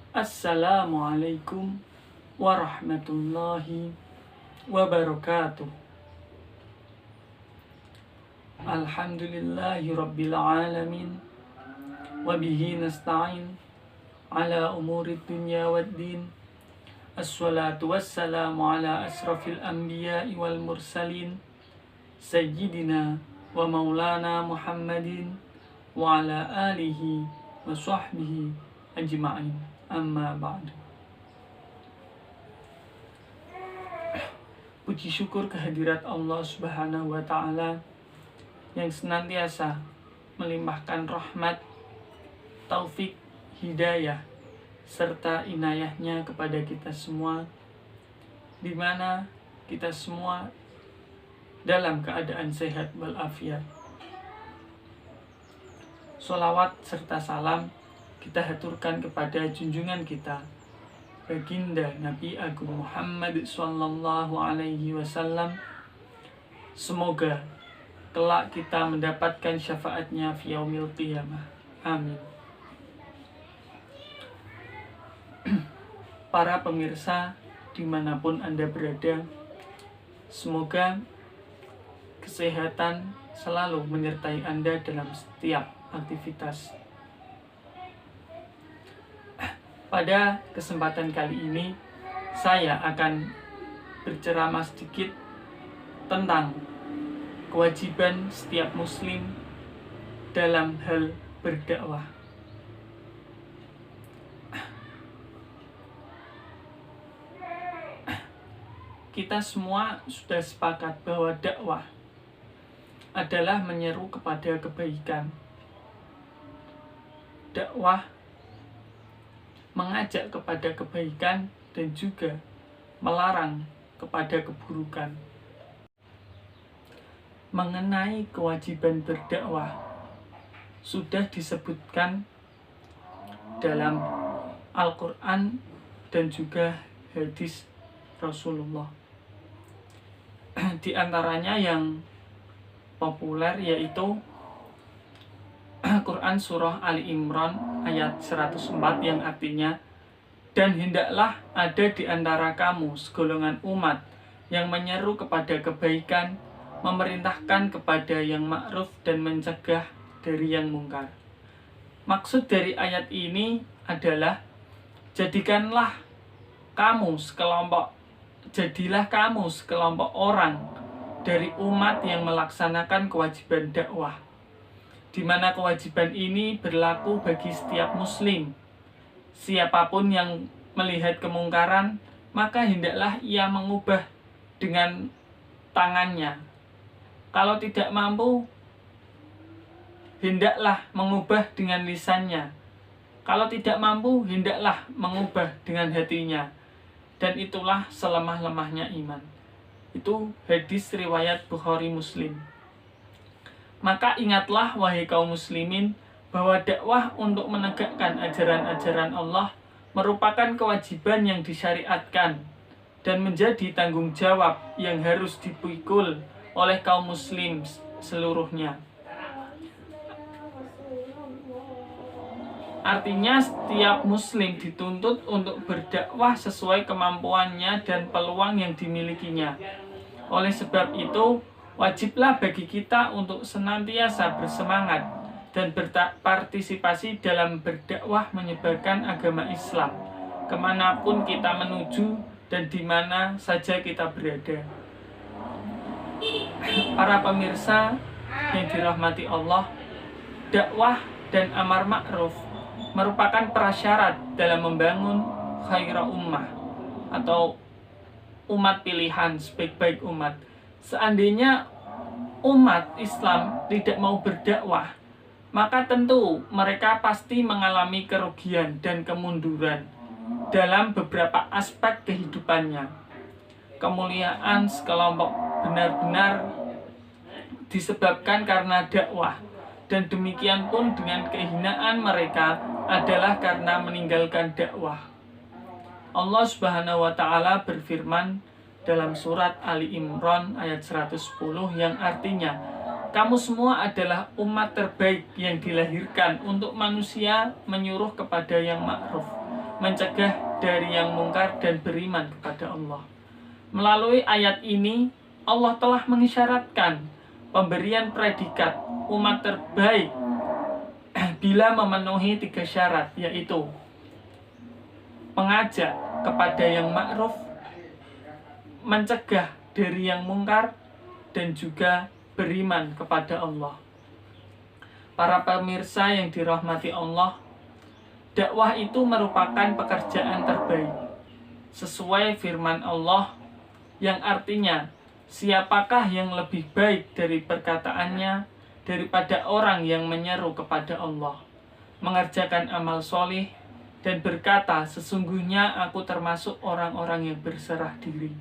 Assalamualaikum warahmatullahi wabarakatuh. Alhamdulillahi rabbil alamin. Wabihi nasta'in ala umuri dunya waddin. Assalatu wassalamu ala asrafil anbiya'i wal mursalin Sayyidina wa maulana Muhammadin wa ala alihi wa sahbihi ajma'in. Amma ba'du. Puji syukur kehadirat Allah Subhanahu wa ta'ala yang senantiasa melimpahkan rahmat, taufik, hidayah, serta inayahnya kepada kita semua, di mana kita semua dalam keadaan sehat walafiat. Sholawat serta salam kita haturkan kepada junjungan kita, baginda Nabi Agung Muhammad sallallahu alaihi wasallam. Semoga kelak kita mendapatkan syafaatnya fi yaumil qiyamah. Amin. Para pemirsa dimanapun Anda berada, semoga kesehatan selalu menyertai Anda dalam setiap aktivitas. Pada kesempatan kali ini, saya akan berceramah sedikit tentang kewajiban setiap muslim dalam hal berdakwah. Kita semua sudah sepakat bahwa dakwah adalah menyeru kepada kebaikan. Dakwah mengajak kepada kebaikan dan juga melarang kepada keburukan. Mengenai kewajiban berdakwah sudah disebutkan dalam Al-Quran dan juga hadis Rasulullah. Di antaranya yang populer yaitu Quran Surah Ali Imran ayat 104 yang artinya, dan hendaklah ada di antara kamu segolongan umat yang menyeru kepada kebaikan, memerintahkan kepada yang ma'ruf dan mencegah dari yang mungkar. Maksud dari ayat ini adalah jadilah kamu sekelompok orang dari umat yang melaksanakan kewajiban dakwah, di mana kewajiban ini berlaku bagi setiap muslim. Siapapun yang melihat kemungkaran, maka hendaklah ia mengubah dengan tangannya. Kalau tidak mampu, hendaklah mengubah dengan lisannya. Kalau tidak mampu, hendaklah mengubah dengan hatinya. Dan itulah selemah-lemahnya iman. Itu hadis riwayat Bukhari Muslim. Maka ingatlah wahai kaum muslimin bahwa dakwah untuk menegakkan ajaran-ajaran Allah merupakan kewajiban yang disyariatkan dan menjadi tanggung jawab yang harus dipikul oleh kaum muslim seluruhnya. Artinya setiap muslim dituntut untuk berdakwah sesuai kemampuannya dan peluang yang dimilikinya. Oleh sebab itu, wajiblah bagi kita untuk senantiasa bersemangat dan berpartisipasi dalam berdakwah menyebarkan agama Islam kemanapun kita menuju dan di mana saja kita berada. Para pemirsa yang dirahmati Allah, dakwah dan amar ma'ruf merupakan prasyarat dalam membangun khaira ummah atau umat pilihan, sebaik-baik umat. Seandainya umat Islam tidak mau berdakwah, maka tentu mereka pasti mengalami kerugian dan kemunduran dalam beberapa aspek kehidupannya. Kemuliaan sekelompok benar-benar disebabkan karena dakwah, dan demikian pun dengan kehinaan mereka adalah karena meninggalkan dakwah. Allah Subhanahu wa ta'ala berfirman dalam surat Ali Imran ayat 110 yang artinya, kamu semua adalah umat terbaik yang dilahirkan untuk manusia menyuruh kepada yang ma'ruf mencegah dari yang mungkar dan beriman kepada Allah. Melalui ayat ini, Allah telah mengisyaratkan pemberian predikat umat terbaik bila memenuhi 3 syarat, yaitu mengajak kepada yang ma'ruf, mencegah dari yang mungkar, dan juga beriman kepada Allah. Para pemirsa yang dirahmati Allah, dakwah itu merupakan pekerjaan terbaik sesuai firman Allah yang artinya, siapakah yang lebih baik dari perkataannya daripada orang yang menyeru kepada Allah, mengerjakan amal soleh, dan berkata, sesungguhnya aku termasuk orang-orang yang berserah diri.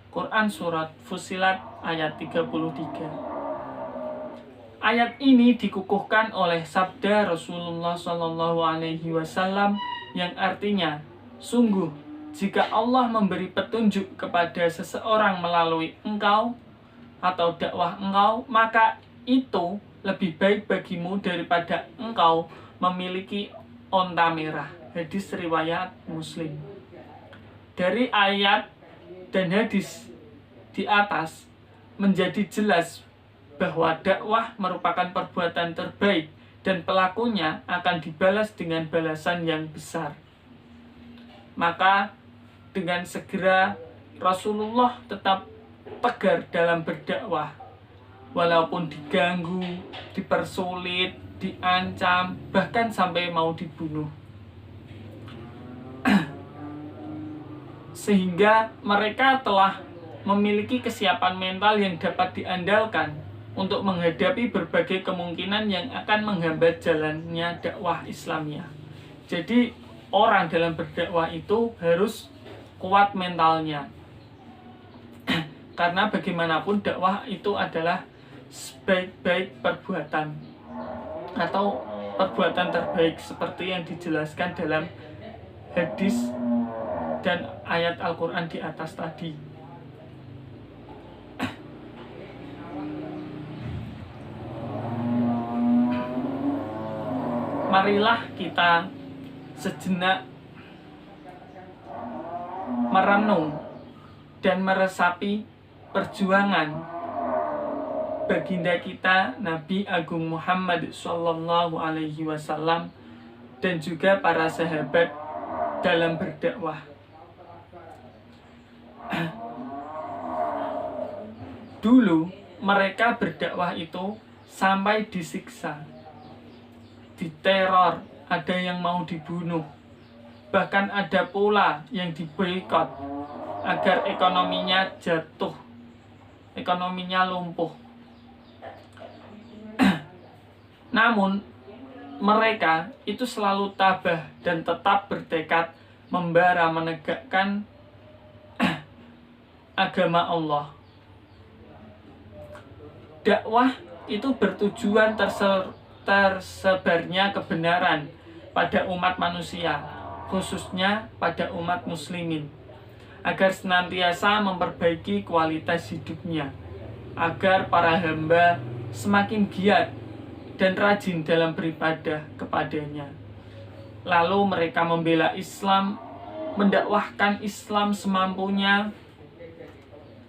Quran Surat Fussilat ayat 33. Ayat ini dikukuhkan oleh sabda Rasulullah SAW yang artinya, sungguh jika Allah memberi petunjuk kepada seseorang melalui engkau atau dakwah engkau, maka itu lebih baik bagimu daripada engkau memiliki onta merah. Hadis riwayat Muslim. Dari ayat dan hadis di atas menjadi jelas bahwa dakwah merupakan perbuatan terbaik dan pelakunya akan dibalas dengan balasan yang besar. Maka dengan segera Rasulullah tetap tegar dalam berdakwah, walaupun diganggu, dipersulit, diancam, bahkan sampai mau dibunuh. Sehingga mereka telah memiliki kesiapan mental yang dapat diandalkan untuk menghadapi berbagai kemungkinan yang akan menghambat jalannya dakwah Islamiyah. Jadi orang dalam berdakwah itu harus kuat mentalnya. Karena bagaimanapun dakwah itu adalah sebaik-baik perbuatan atau perbuatan terbaik seperti yang dijelaskan dalam hadis dan ayat Al-Quran di atas tadi. Marilah kita sejenak merenung dan meresapi perjuangan baginda kita Nabi Agung Muhammad SAW dan juga para sahabat dalam berdakwah. Dulu mereka berdakwah itu sampai disiksa, diteror, ada yang mau dibunuh, bahkan ada pula yang diboikot agar ekonominya jatuh, ekonominya lumpuh. Namun mereka itu selalu tabah dan tetap bertekad membara menegakkan agama Allah. Dakwah itu bertujuan tersebarnya kebenaran pada umat manusia, khususnya pada umat muslimin, agar senantiasa memperbaiki kualitas hidupnya, agar para hamba semakin giat dan rajin dalam beribadah kepadanya. Lalu mereka membela Islam, mendakwahkan Islam semampunya,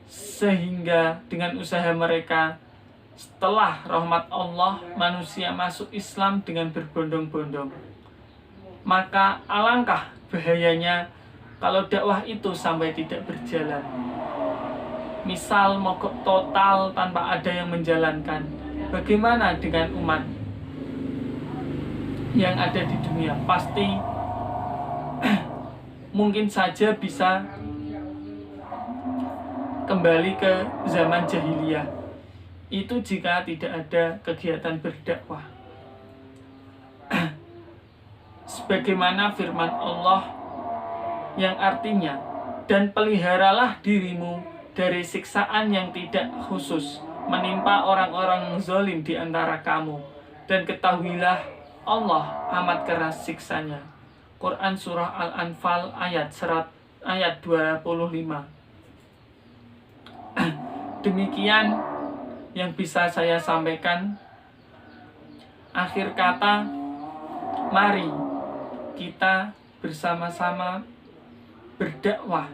sehingga dengan usaha mereka, setelah rahmat Allah, manusia masuk Islam dengan berbondong-bondong. Maka alangkah bahayanya kalau dakwah itu sampai tidak berjalan. Misal mogok total tanpa ada yang menjalankan. Bagaimana dengan umat yang ada di dunia? Pasti mungkin saja bisa kembali ke zaman jahiliyah. Itu jika tidak ada kegiatan berdakwah. Sebagaimana firman Allah yang artinya, dan peliharalah dirimu dari siksaan yang tidak khusus menimpa orang-orang zalim di antara kamu, dan ketahuilah Allah amat keras siksanya. Quran Surah Al-Anfal ayat 25. Demikian yang bisa saya sampaikan. Akhir kata, mari kita bersama-sama berdakwah,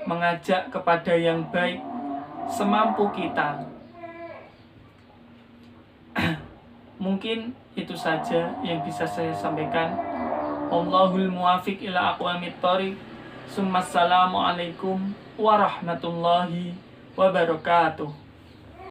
mengajak kepada yang baik semampu kita. Mungkin itu saja yang bisa saya sampaikan. Wallahul muwafiq ila aqwamit thoriq. Assalamualaikum warahmatullahi wabarakatuh.